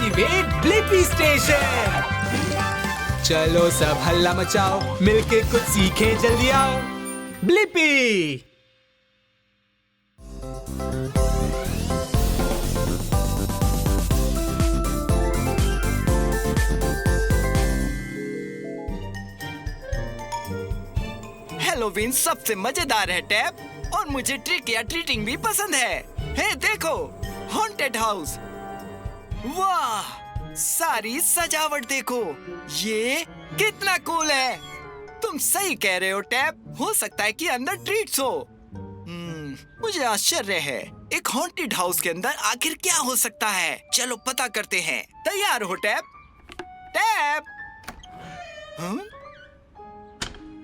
Activate Blippi station. चलो सब हल्ला मचाओ, मिलके कुछ सीखें, जल्दी आओ। ब्लिपी। हैलोवीन सबसे मजेदार है टैब, और मुझे ट्रिक या ट्रीटिंग भी पसंद है। हे देखो, हॉन्टेड हाउस। वाह, सारी सजावट देखो, ये कितना कूल है। तुम सही कह रहे हो टैब, हो सकता है कि अंदर ट्रीट्स हो। मुझे आश्चर्य है, एक हॉन्टेड हाउस के अंदर आखिर क्या हो सकता है। चलो पता करते हैं। तैयार हो टैब? टैब,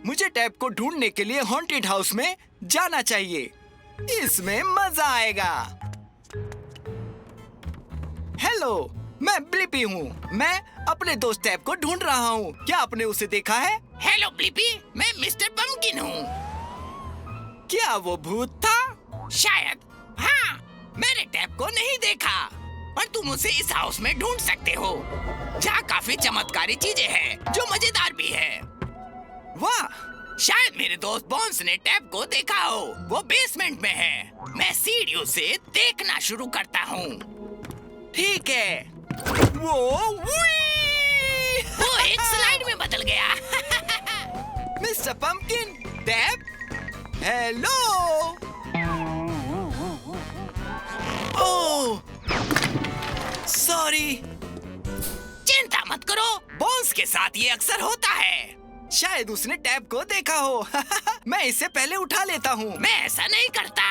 मुझे टैब को ढूंढने के लिए हॉन्टेड हाउस में जाना चाहिए। इसमें मजा आएगा। हेलो, मैं ब्लिपी हूँ। मैं अपने दोस्त टैब को ढूंढ रहा हूँ। क्या आपने उसे देखा है? हेलो ब्लिपी, मैं मिस्टर पम्पकिन हूँ। क्या वो भूत था? शायद, हाँ। मैंने टैब को नहीं देखा, पर तुम उसे इस हाउस में ढूंढ सकते हो, जहाँ काफी चमत्कारी चीजें हैं जो मजेदार भी है। वाह, शायद मेरे दोस्त बॉन्स ने टैब को देखा हो। वो बेसमेंट में है। मैं सीढ़ियों से देखना शुरू करता हूँ। ठीक है। वो एक स्लाइड में बदल गया। Mister pumpkin, tab, hello. Oh, sorry. चिंता मत करो, बॉन्स के साथ ये अक्सर होता है। शायद उसने टैब को देखा हो। मैं इसे पहले उठा लेता हूँ। मैं ऐसा नहीं करता।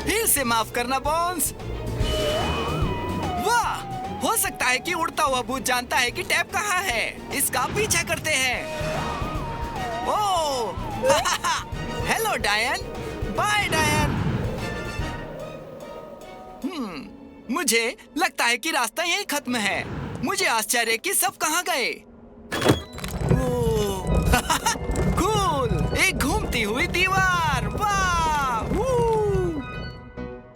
फिर से माफ करना बॉन्स। वाह, हो सकता है कि उड़ता हुआ भूत जानता है कि टैब कहाँ है। इसका पीछा करते हैं। ओह, हेलो डायन। बाय डायन। मुझे लगता है कि रास्ता यहीं खत्म है। मुझे आश्चर्य कि सब कहाँ गए। कूल, एक घूमती हुई दीवार। वाह,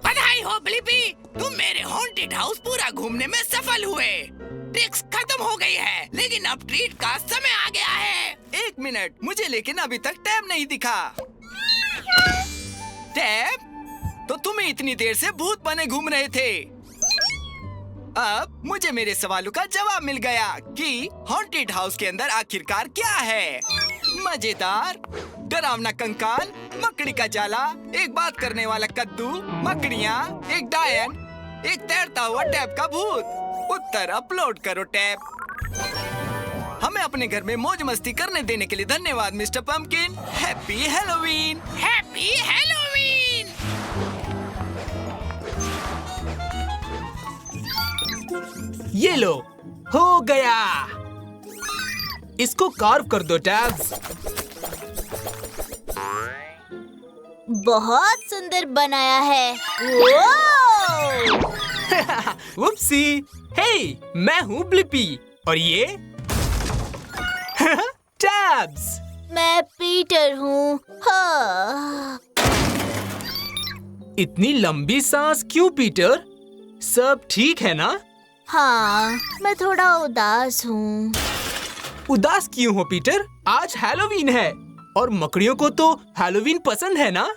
बधाई हो ब्लिपी, तुम मेरे हॉन्टेड हाउस पूरा घूमने में सफल हुए। ट्रिक्स खत्म हो गई है, लेकिन अब ट्रीट का समय आ गया है। एक मिनट, मुझे लेकिन अभी तक टैब नहीं दिखा। टैब, तो तुम्हें इतनी देर से भूत बने घूम रहे थे। अब मुझे मेरे सवालों का जवाब मिल गया कि हॉन्टेड हाउस के अंदर आखिरकार क्या है। मजेदार, डरावना कंकाल, मकड़ी का जाला, एक बात करने वाला कद्दू, मकड़ियाँ, एक डायन, एक तैरता हुआ टैब का भूत। उत्तर अपलोड करो टैब। हमें अपने घर में मौज मस्ती करने देने के लिए धन्यवाद mister pumpkin. Happy Halloween. Happy Halloween. ये लो, हो गया। इसको कार्व कर दो टैब्स। बहुत सुंदर बनाया है। वुप्सी। हे, मैं हूँ ब्लिपी और ये टैब्स। मैं पीटर हूँ। हाँ। इतनी लंबी सांस क्यों पीटर? सब ठीक है ना? हाँ, मैं थोड़ा उदास हूँ। उदास क्यों हो पीटर? आज हैलोवीन है और मकड़ियों को तो हैलोवीन पसंद है ना?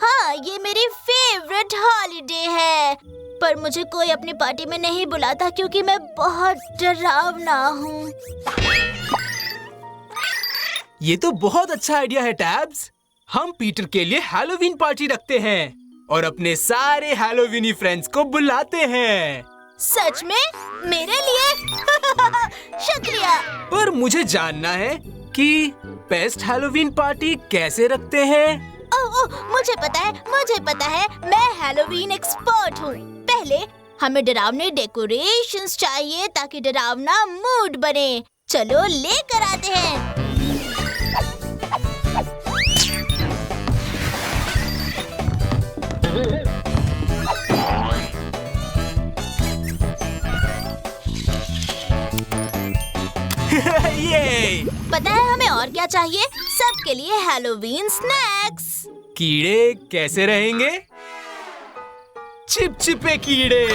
हाँ, ये मेरी फेवरेट हॉलिडे है। पर मुझे कोई अपनी पार्टी में नहीं बुलाता क्योंकि मैं बहुत डरावना हूँ। ये तो बहुत अच्छा आइडिया है टैब्स। हम पीटर के लिए हैलोवीन पार्टी रखते हैं और अपने सारे हैलोवीनी फ्रेंड्स को बुलाते हैं। सच में? मेरे लिए? शुक्रिया। पर मुझे जानना है कि बेस्ट हैलोवीन पार्टी कैसे रखते हैं। ओह, मुझे पता है, मैं हैलोवीन एक्सपर्ट हूँ। पहले हमें डरावने डेकोरेशंस चाहिए ताकि डरावना मूड बने। चलो लेकर आते हैं। ये पता है हमें और क्या चाहिए? सबके लिए हैलोवीन स्नैक्स। कीड़े कैसे रहेंगे? चिपचिपे कीड़े।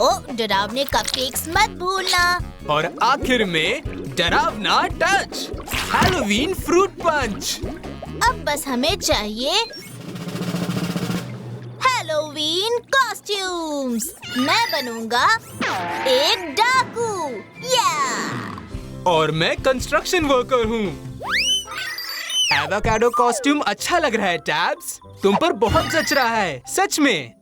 ओ डरावने कपकेक्स मत भूलना। और आखिर में डरावना टच, हैलोवीन फ्रूट पंच। अब बस हमें चाहिए हैलोवीन कॉस्ट्यूम्स। मैं बनूंगा एक डाकू। और मैं कंस्ट्रक्शन वर्कर हूँ। एवोकाडो कॉस्ट्यूम अच्छा लग रहा है टैब्स। तुम पर बहुत जच रहा है सच में।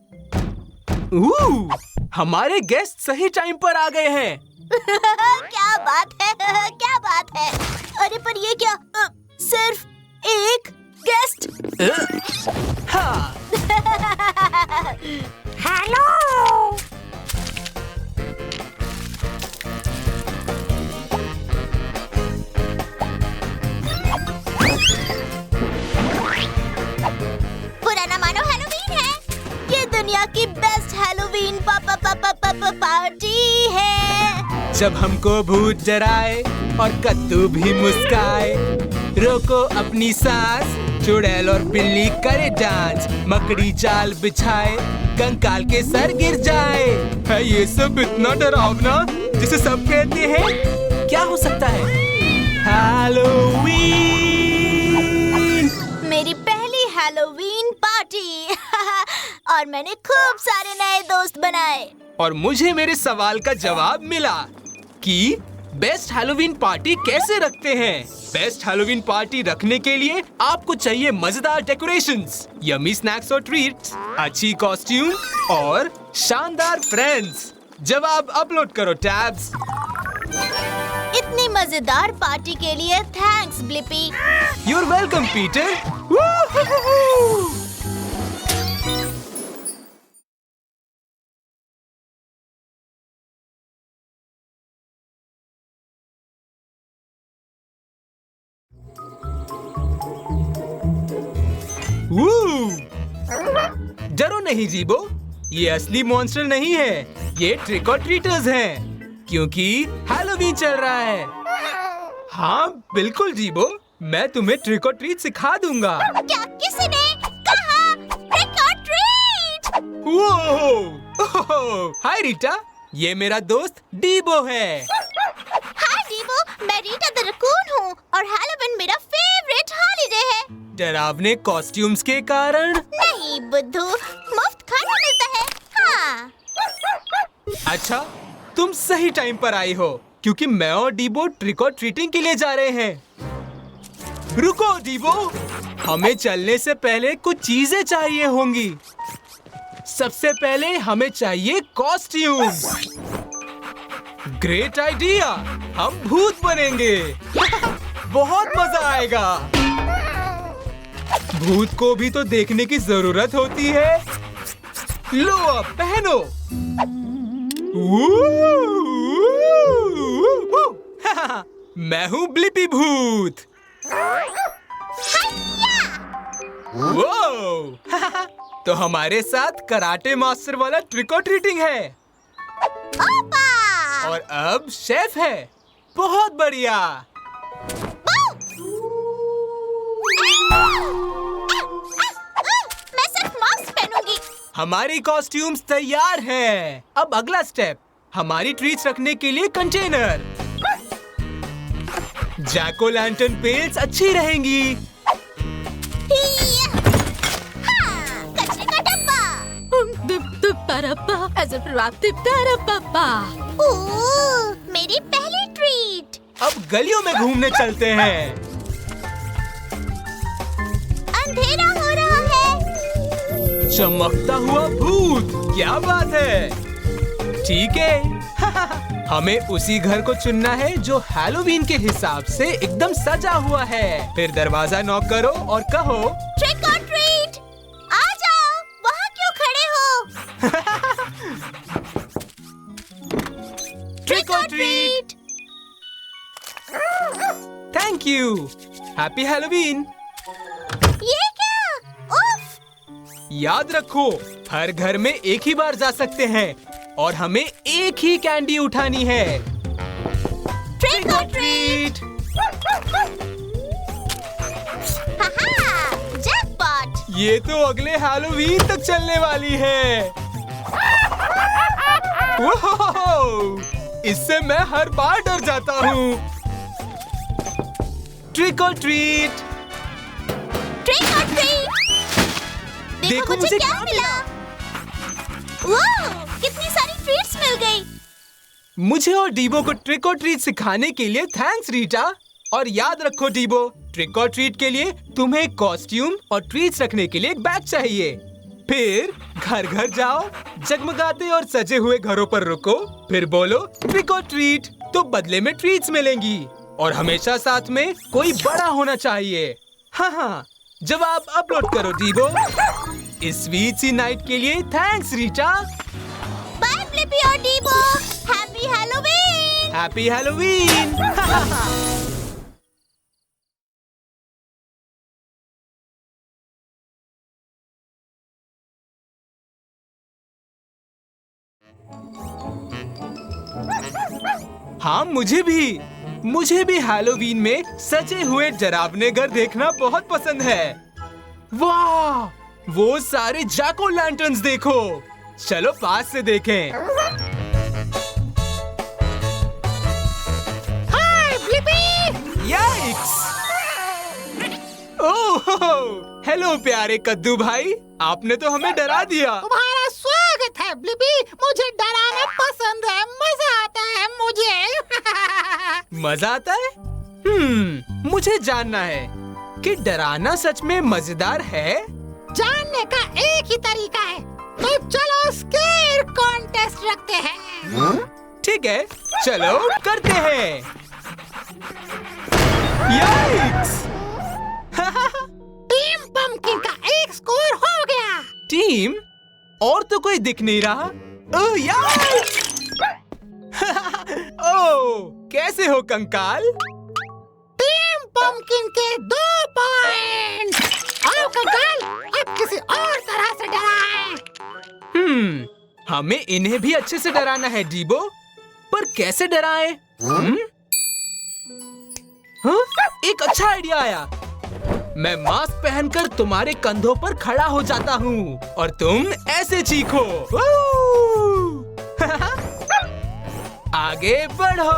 हमारे गेस्ट सही टाइम पर आ गए हैं। क्या बात है, क्या बात है। अरे पर ये क्या, सिर्फ एक गेस्ट? हाँ। हेलो। पुराना मानो हैलोवीन है। ये दुनिया की बेस्ट हैलोवीन पार्टी है। जब हमको भूत डराए और कद्दू भी मुस्काए, रोको अपनी सांस, चुड़ैल और बिल्ली करे डांस, मकड़ी जाल बिछाए, कंकाल के सर गिर जाए। है ये सब इतना डरावना जिसे सब कहते हैं? क्या हो सकता है? हैलोवीन। मेरी पहली हैलोवीन पार्टी। और मैंने खूब सारे नए दोस्त बनाए। और मुझे मेरे सवाल का जवाब मिला कि बेस्ट हैलोवीन पार्टी कैसे रखते हैं। बेस्ट हैलोवीन पार्टी रखने के लिए आपको चाहिए मजेदार डेकोरेशंस, यम्मी स्नैक्स और ट्रीट्स, अच्छी कॉस्ट्यूम और शानदार फ्रेंड्स। जवाब अपलोड करो टैब्स। इतनी मजेदार पार्टी के लिए thanks Blippi. You're welcome, Peter. डरो नहीं जीबो, ये असली मॉन्स्टर नहीं है, ये ट्रिक और ट्रीटर्स हैं, क्योंकि हैलोवीन चल रहा है। हाँ बिल्कुल जीबो, मैं तुम्हें ट्रिक और ट्रीट सिखा दूंगा। क्या किसी ने कहा ट्रिक और ट्रीट? हाय रीटा, ये मेरा दोस्त डीबो है। हाय डीबो, मैं रीटा द रकून हूँ और हैलोवीन मेरा फेवरेट हॉलीडे है। डरावने कॉस्ट्यूम्स के कारण? नहीं बुद्धू, मुफ्त खाना मिलता है। हाँ। अच्छा, तुम सही टाइम पर आई हो, क्योंकि मैं और डीबो ट्रिक और ट्रीटिंग के लिए जा रहे हैं। रुको डीबो, हमें चलने से पहले कुछ चीजें चाहिए होंगी। सबसे पहले हमें चाहिए कॉस्ट्यूम। ग्रेट आइडिया, हम भूत बनेंगे। बहुत मजा आएगा। भूत को भी तो देखने की जरूरत होती है। लो अब पहनो। मैं हूँ ब्लिपी भूत। तो हमारे साथ कराटे मास्टर वाला ट्रिक और ट्रीटिंग है। और अब शेफ है। बहुत बढ़िया। मैं सिर्फ मास्क पहनूंगी। हमारी कॉस्ट्यूम्स तैयार हैं। अब अगला स्टेप, हमारी ट्रीट्स रखने के लिए कंटेनर। जैक ओ लैंटर्न पेल्स अच्छी रहेंगी। कचरे का डब्बा। मेरी पहली ट्रीट। अब गलियों में घूमने चलते हैं। अंधेरा हो रहा है। चमकता हुआ भूत, क्या बात है। ठीक है। हमें उसी घर को चुनना है जो हैलोवीन के हिसाब से एकदम सजा हुआ है। फिर दरवाजा नॉक करो और कहो ट्रिक और ट्रीट। आ जाओ, वहाँ क्यों खड़े हो? ट्रिक और treat. Thank you. Happy Halloween. ये क्या? उफ! याद रखो, हर घर में एक ही बार जा सकते हैं और हमें एक ही कैंडी उठानी है। ट्रिक और ट्रीट। हाहा, जैक ये तो अगले हैलोवीन तक चलने वाली है। ओह, इससे मैं हर बार डर जाता हूँ। ट्रिक और ट्रीट। ट्रिक और ट्रीट। देखो मुझे क्या मिला। वाह, कितनी सारी ट्रीट्स मिल गई। मुझे और डीबो को ट्रिक और ट्रीट सिखाने के लिए थैंक्स रीटा। और याद रखो डीबो, ट्रिक और ट्रीट के लिए तुम्हें एक कॉस्ट्यूम और ट्रीट्स रखने के लिए एक बैग चाहिए। फिर घर घर जाओ, जगमगाते और सजे हुए घरों पर रुको, फिर बोलो ट्रिक और ट्रीट, तो बदले में ट्रीट्स मिलेंगी। और हमेशा साथ में कोई बड़ा होना चाहिए। हाँ, जवाब अपलोड करो डीबो। इस स्वीट सी नाइट के लिए थैंक्स रीटा। बाय फ्लिपी और डीबो। Happy Halloween. Happy Halloween. हाँ, मुझे भी हैलोवीन में सजे हुए डरावने घर देखना बहुत पसंद है। वाह, वो सारे जैक ओ' लैंटर्न्स देखो। चलो पास से देखें। हाय ब्लिपी। याइक्स! ओह, हेलो प्यारे कद्दू भाई, आपने तो हमें डरा दिया। तुम्हारा स्वागत है ब्लिपी। मुझे डराना पसंद है, मजा आता है मुझे। मजा आता है? मुझे जानना है कि डराना सच में मजेदार है? जानने का एक ही तरीका है, तो चलो स्केर कॉन्टेस्ट रखते हैं। ठीक है, चलो करते हैं। याइक्स! टीम पंपकिन का एक स्कोर हो गया। टीम? और तो कोई दिख नहीं रहा। ओह याइक्स! ओह, कैसे हो कंकाल? टीम पंपकिन के 2 पॉइंट। आओ कंकाल, अब किसी और तरह से डराएं। हमें इन्हें भी अच्छे से डराना है डीबो, पर कैसे डराएं? हाँ? एक अच्छा आइडिया आया। मैं मास्क पहनकर तुम्हारे कंधों पर खड़ा हो जाता हूँ और तुम ऐसे चीखो। आगे बढ़ो।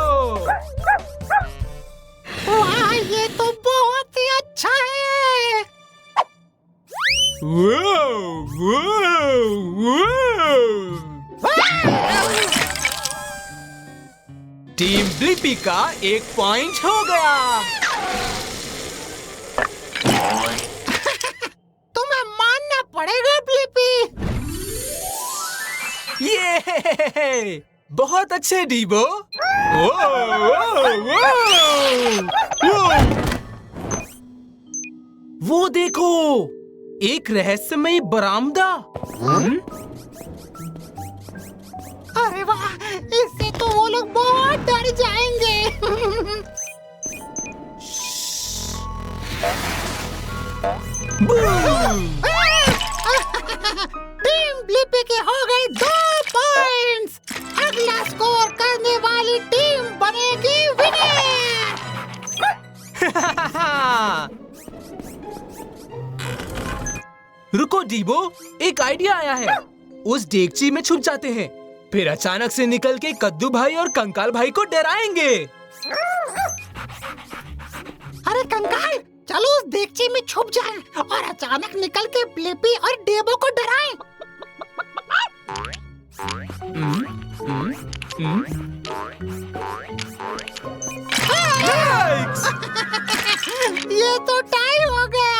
वाह, ये तो बहुत ही अच्छा है। टीम ब्लिपी का 1 पॉइंट हो गया। तुम्हें मानना पड़ेगा ब्लिपी। ये बहुत अच्छे डीबो। वो देखो, एक रहस्यमयी बरामदा। अरे वाह, इससे तो वो लोग बहुत डर जाएंगे। टीम ब्लिपी के हो गए 2 पॉइंट्स। अगला स्कोर करने वाली टीम बनेगी विनर। रुको डीबो, एक आइडिया आया है। उस डेगची में छुप जाते हैं, फिर अचानक से निकल के कद्दू भाई और कंकाल भाई को डराएंगे। अरे कंकाल, चलो उस देगची में छुप जाएं और अचानक निकल के ब्लिपी और डेबो को डराएं। ये तो टाई हो गया।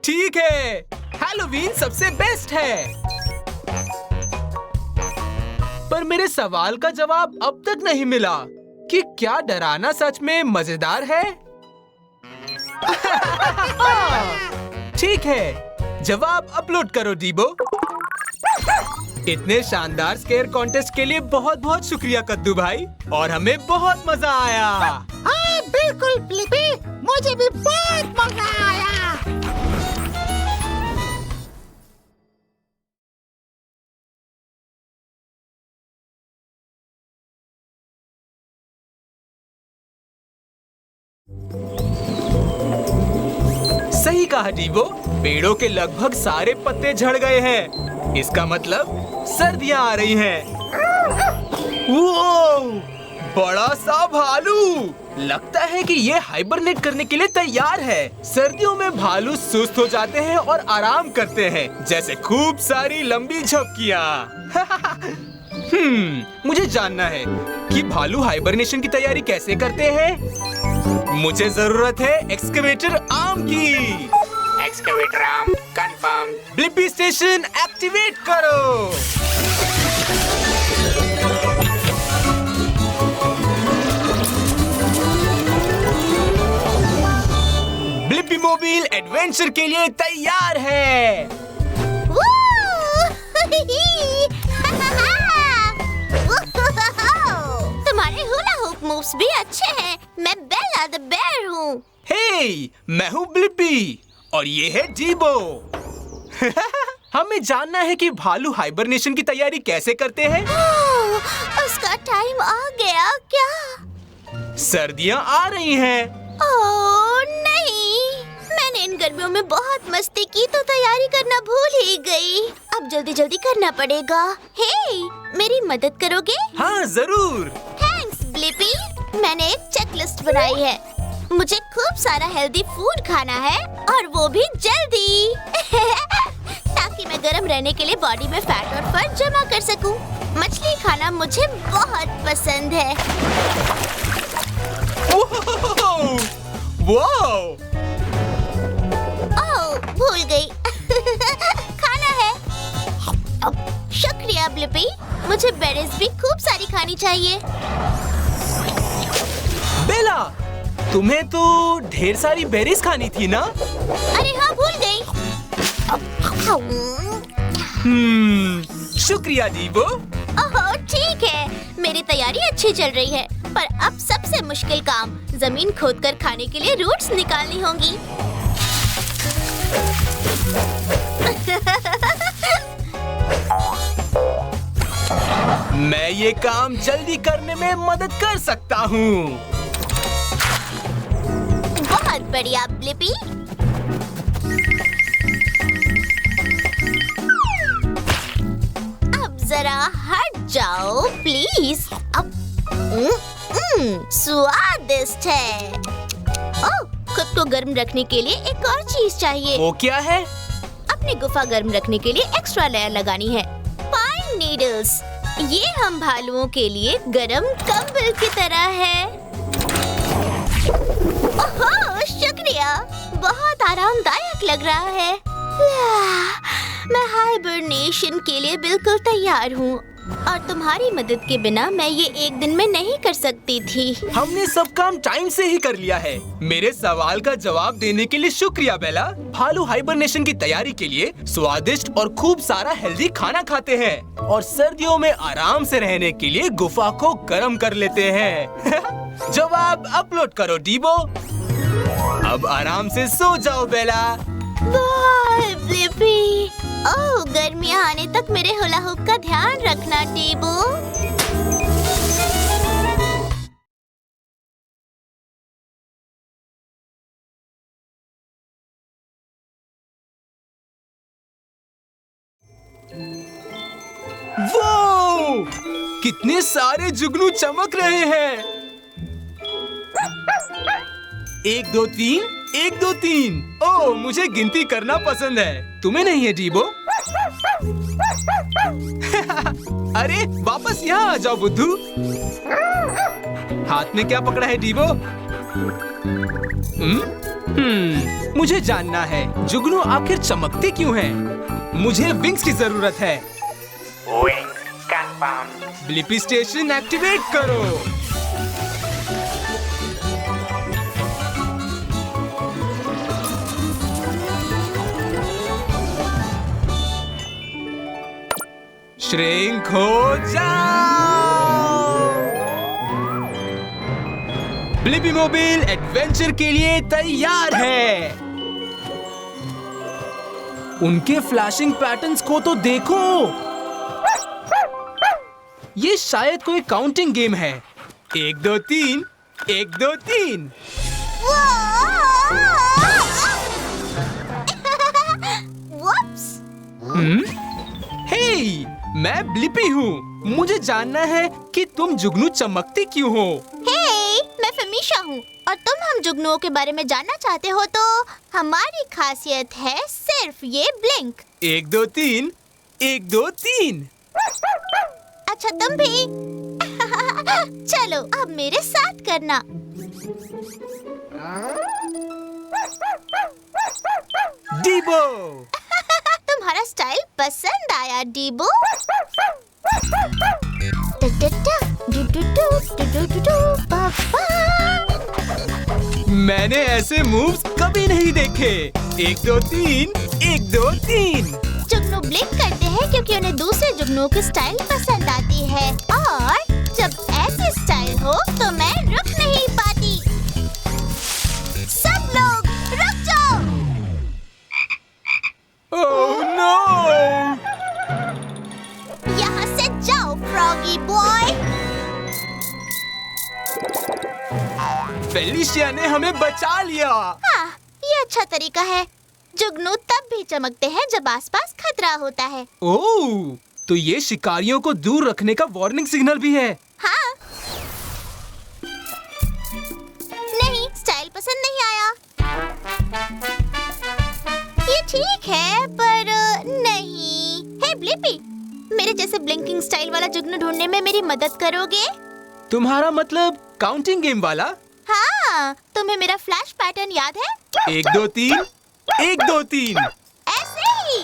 ठीक है, हैलोवीन सबसे बेस्ट है। पर मेरे सवाल का जवाब अब तक नहीं मिला कि क्या डराना सच में मजेदार है? ठीक है, जवाब अपलोड करो डीबो। इतने शानदार स्केयर कॉन्टेस्ट के लिए बहुत बहुत शुक्रिया कद्दू भाई, और हमें बहुत मजा आया। हाँ बिल्कुल ब्लिपी, मुझे भी बहुत मजा आया। सही कहा डीबो, पेड़ों के लगभग सारे पत्ते झड़ गए हैं। इसका मतलब सर्दियाँ आ रही हैं। वो बड़ा सा भालू! लगता है कि ये हाइबरनेट करने के लिए तैयार है। सर्दियों में भालू सुस्त हो जाते हैं और आराम करते हैं, जैसे खूब सारी लंबी झपकियाँ। मुझे जानना है कि भालू हाइबरनेशन की तैयारी कैसे करते हैं। मुझे जरूरत है एक्सकेवेटर आर्म की। Excavator arm confirm. Blippi station activate करो। ब्लिपी मोबाइल एडवेंचर के लिए तैयार है। तुम्हारे हुला हुप मूव्स भी अच्छे हैं। मैं बेला द बेयर हूँ। हे, मैं हूँ ब्लिपी और ये है डीबो। हमें जानना है कि भालू हाइबरनेशन की तैयारी कैसे करते हैं। उसका टाइम आ गया क्या? सर्दियाँ आ रही हैं। ओह नहीं, मैंने इन गर्मियों में बहुत मस्ती की तो तैयारी करना भूल ही गई। अब जल्दी जल्दी करना पड़ेगा। हे, मेरी मदद करोगे? हाँ जरूर। Thanks Blippi. मैंने एक चेकलिस्ट बनाई है। मुझे खूब सारा हेल्दी फूड खाना है और वो भी जल्दी। ताकि मैं गर्म रहने के लिए बॉडी में फैट और फर जमा कर सकूं। मछली खाना मुझे बहुत पसंद है। वाओ! ओह, भूल गई। खाना है। शुक्रिया ब्लिपी। मुझे बेरीज भी खूब सारी खानी चाहिए। बेला, तुम्हें तो ढेर सारी बेरीज खानी थी ना? अरे हाँ, भूल गई। शुक्रिया डीबो। ओह ठीक है, मेरी तैयारी अच्छी चल रही है। पर अब सबसे मुश्किल काम जमीन खोदकर खाने के लिए रूट्स निकालनी होंगी। मैं ये काम जल्दी करने में मदद कर सकता हूँ। बहुत बढ़िया ब्लिपी। अब जरा हट जाओ प्लीज। अब स्वादिष्ट है। ओह, खुद को गर्म रखने के लिए एक और चीज चाहिए। वो क्या है? अपनी गुफा गर्म रखने के लिए एक्स्ट्रा लेयर लगानी है। Pine needles. ये हम भालुओं के लिए गर्म कंबल की तरह है। ओह, शुक्रिया। बहुत आरामदायक लग रहा है। मैं हाइबरनेशन के लिए बिल्कुल तैयार हूँ और तुम्हारी मदद के बिना मैं ये एक दिन में नहीं कर सकती थी। हमने सब काम टाइम से ही कर लिया है। मेरे सवाल का जवाब देने के लिए शुक्रिया बेला। भालू हाइबरनेशन की तैयारी के लिए स्वादिष्ट और खूब सारा हेल्दी खाना खाते हैं और सर्दियों में आराम से रहने के लिए गुफा को गर्म कर लेते हैं। जवाब अपलोड करो डीबो। अब आराम से सो जाओ बेला। Bye Blippi. ओह, गर्मियाँ आने तक मेरे हुला हुप का ध्यान रखना डीबो। वो कितने सारे जुगनू चमक रहे हैं। 1 2 3 1 2 3। ओह, मुझे गिनती करना पसंद है। तुम्हें नहीं है डीबो? अरे वापस यहाँ आ जाओ बुद्धू। हाथ में क्या पकड़ा है डीबो? मुझे जानना है जुगनू आखिर चमकते क्यों हैं? मुझे विंग्स की जरूरत है। ब्लिपी स्टेशन एक्टिवेट करो। श्रिंक हो जाओ। ब्लिपी मोबाइल एडवेंचर के लिए तैयार है। उनके फ्लैशिंग पैटर्न्स को तो देखो। ये शायद कोई काउंटिंग गेम है। 1 2 3 1 2 3। हे, मैं ब्लिपी हूँ। मुझे जानना है कि तुम जुगनू चमकती क्यों हो। हे, मैं फमीशा हूँ और तुम हम जुगनुओं के बारे में जानना चाहते हो तो हमारी खासियत है सिर्फ ये ब्लिंक। 1 2 3 1 2 3। अच्छा तुम भी चलो अब मेरे साथ करना। डीबो। तुम्हारा स्टाइल पसंद आया डीबो। मैंने ऐसे मूव्स कभी नहीं देखे। 1 2 3 1 2 3। जुगनू ब्लिंक करते हैं क्योंकि उन्हें दूसरे जुगनुओं की स्टाइल पसंद आती है और जब ऐसी स्टाइल हो तो मैं रुक नहीं पाती। सब लोग रुक जाओ। Oh no! यहाँ से जाओ फ्रॉगी बॉय। फेलिशिया ने हमें बचा लिया। हाँ, ये अच्छा तरीका है। जुगनू तब भी चमकते हैं जब आसपास खतरा होता है। ओह, तो ये शिकारियों को दूर रखने का वार्निंग सिग्नल भी है। हाँ। नहीं, स्टाइल पसंद नहीं आया। ये ठीक है पर नहीं। हे ब्लिपी, मेरे जैसे ब्लिंकिंग स्टाइल वाला जुगनू ढूंढने में मेरी मदद करोगे? तुम्हारा मतलब काउंटिंग गेम वाला? हाँ, तुम्हें मेरा फ्लैश पैटर्न याद है? 1 2 3 1 2 3। ऐसे ही।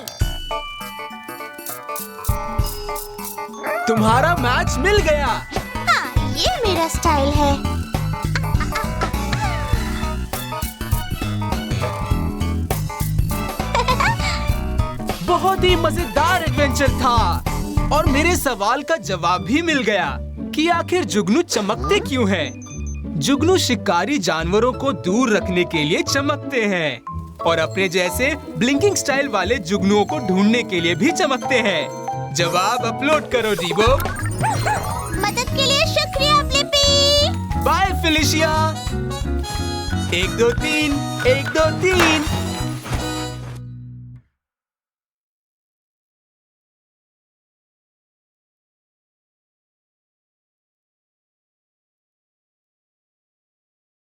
तुम्हारा मैच मिल गया। हाँ, ये मेरा स्टाइल है। बहुत ही मजेदार एडवेंचर था और मेरे सवाल का जवाब भी मिल गया कि आखिर जुगनू चमकते क्यों हैं। जुगनू शिकारी जानवरों को दूर रखने के लिए चमकते हैं और अपने जैसे ब्लिंकिंग स्टाइल वाले जुगनुओं को ढूंढने के लिए भी चमकते हैं। जवाब अपलोड करो डीबो। मदद के लिए शुक्रिया ब्लिपी। Bye Felicia. 1 2 3 1 2 3।